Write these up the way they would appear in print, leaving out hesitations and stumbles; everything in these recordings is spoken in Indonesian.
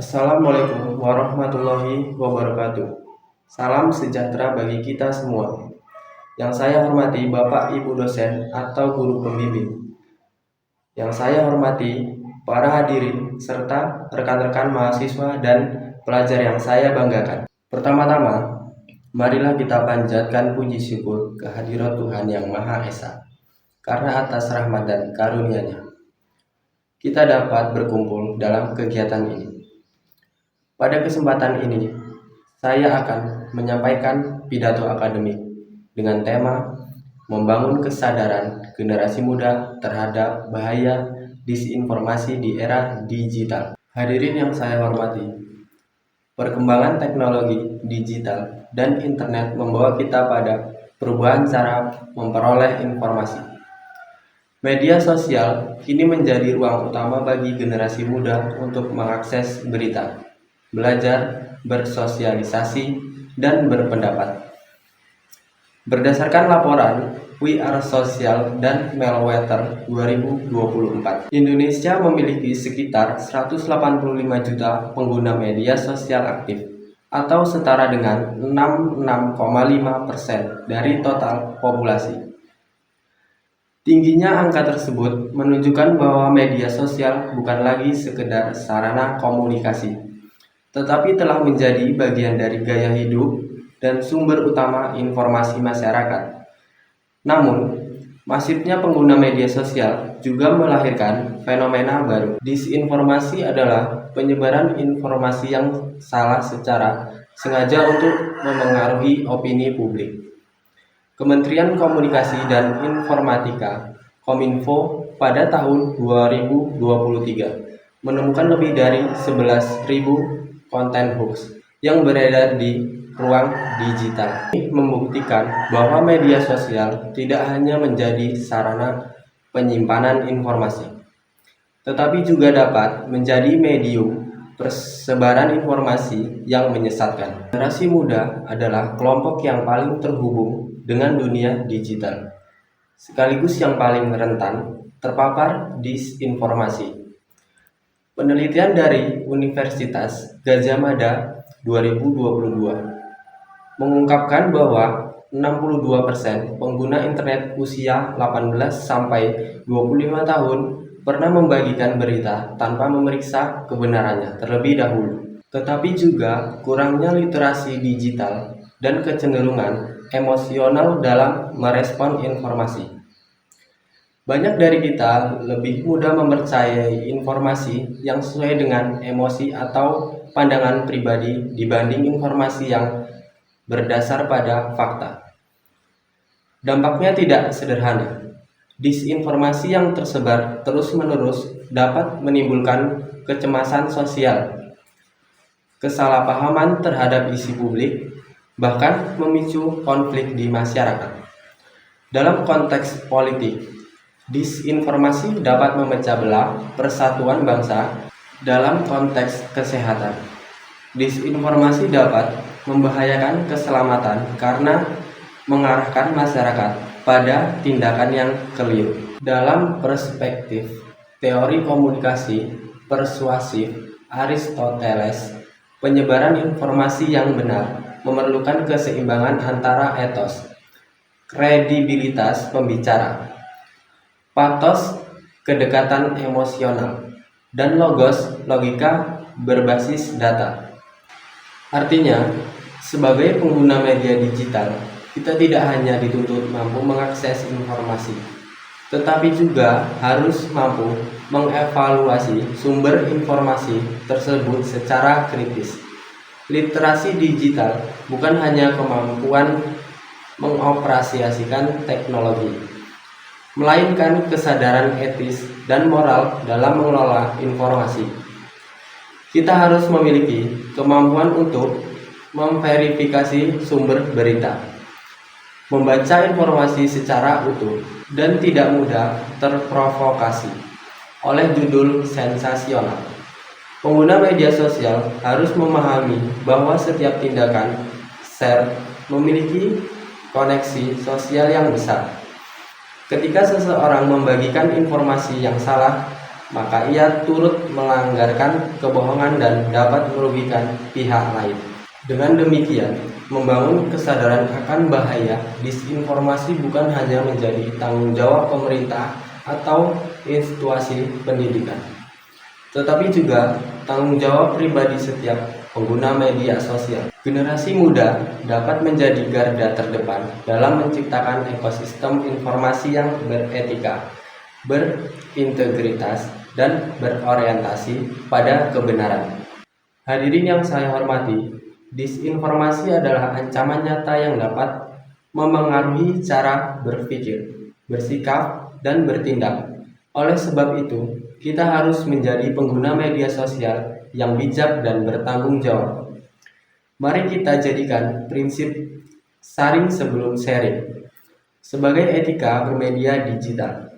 Assalamualaikum warahmatullahi wabarakatuh. Salam sejahtera bagi kita semua. Yang saya hormati Bapak Ibu dosen atau guru pembimbing. Yang saya hormati para hadirin serta rekan-rekan mahasiswa dan pelajar yang saya banggakan. Pertama-tama, marilah kita panjatkan puji syukur kehadirat Tuhan Yang Maha Esa karena atas rahmat dan karunia-Nya kita dapat berkumpul dalam kegiatan ini. Pada kesempatan ini, saya akan menyampaikan pidato akademik dengan tema membangun kesadaran generasi muda terhadap bahaya disinformasi di era digital. Hadirin yang saya hormati, perkembangan teknologi digital dan internet membawa kita pada perubahan cara memperoleh informasi. Media sosial kini menjadi ruang utama bagi generasi muda untuk mengakses berita, belajar, bersosialisasi, dan berpendapat. Berdasarkan laporan We Are Social dan Melwetter 2024, Indonesia memiliki sekitar 185 juta pengguna media sosial aktif atau setara dengan 66,5% dari total populasi. Tingginya angka tersebut menunjukkan bahwa media sosial bukan lagi sekedar sarana komunikasi, tetapi telah menjadi bagian dari gaya hidup dan sumber utama informasi masyarakat. Namun, masifnya pengguna media sosial juga melahirkan fenomena baru. Disinformasi adalah penyebaran informasi yang salah secara sengaja untuk memengaruhi opini publik. Kementerian Komunikasi dan Informatika Kominfo pada tahun 2023 menemukan lebih dari 11.000 konten hoax yang beredar di ruang digital. Ini membuktikan bahwa media sosial tidak hanya menjadi sarana penyimpanan informasi, tetapi juga dapat menjadi medium persebaran informasi yang menyesatkan. Generasi muda adalah kelompok yang paling terhubung dengan dunia digital, sekaligus yang paling rentan terpapar disinformasi. Penelitian dari Universitas Gadjah Mada 2022 mengungkapkan bahwa 62% pengguna internet usia 18 sampai 25 tahun pernah membagikan berita tanpa memeriksa kebenarannya terlebih dahulu. Tetapi juga kurangnya literasi digital dan kecenderungan emosional dalam merespon informasi. Banyak dari kita lebih mudah mempercayai informasi yang sesuai dengan emosi atau pandangan pribadi dibanding informasi yang berdasar pada fakta. Dampaknya tidak sederhana. Disinformasi yang tersebar terus-menerus dapat menimbulkan kecemasan sosial, kesalahpahaman terhadap isi publik, bahkan memicu konflik di masyarakat. Dalam konteks politik, disinformasi dapat memecah belah persatuan bangsa. Dalam konteks kesehatan, disinformasi dapat membahayakan keselamatan karena mengarahkan masyarakat pada tindakan yang keliru. Dalam perspektif teori komunikasi persuasif Aristoteles, penyebaran informasi yang benar memerlukan keseimbangan antara etos, kredibilitas pembicara, patos, kedekatan emosional, dan logos, logika berbasis data. Artinya, sebagai pengguna media digital, kita tidak hanya dituntut mampu mengakses informasi, tetapi juga harus mampu mengevaluasi sumber informasi tersebut secara kritis. Literasi digital bukan hanya kemampuan mengoperasikan teknologi, melainkan kesadaran etis dan moral dalam mengelola informasi. Kita harus memiliki kemampuan untuk memverifikasi sumber berita, membaca informasi secara utuh, dan tidak mudah terprovokasi oleh judul sensasional. Pengguna media sosial harus memahami bahwa setiap tindakan share memiliki koneksi sosial yang besar. Ketika seseorang membagikan informasi yang salah maka ia turut melanggarkan kebohongan dan dapat merugikan pihak lain. Dengan demikian, membangun kesadaran akan bahaya disinformasi bukan hanya menjadi tanggung jawab pemerintah atau institusi pendidikan, tetapi juga tanggung jawab pribadi setiap pengguna media sosial. Generasi muda dapat menjadi garda terdepan dalam menciptakan ekosistem informasi yang beretika, berintegritas, dan berorientasi pada kebenaran. Hadirin yang saya hormati, disinformasi adalah ancaman nyata yang dapat memengaruhi cara berpikir, bersikap, dan bertindak. Oleh sebab itu, kita harus menjadi pengguna media sosial yang bijak dan bertanggung jawab. Mari kita jadikan prinsip saring sebelum sharing sebagai etika bermedia digital.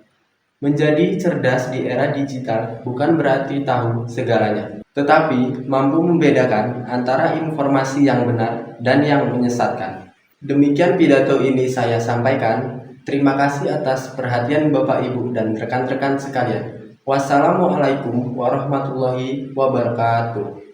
Menjadi cerdas di era digital bukan berarti tahu segalanya, tetapi mampu membedakan antara informasi yang benar dan yang menyesatkan. Demikian pidato ini saya sampaikan. Terima kasih atas perhatian Bapak Ibu dan rekan-rekan sekalian. Wassalamualaikum warahmatullahi wabarakatuh.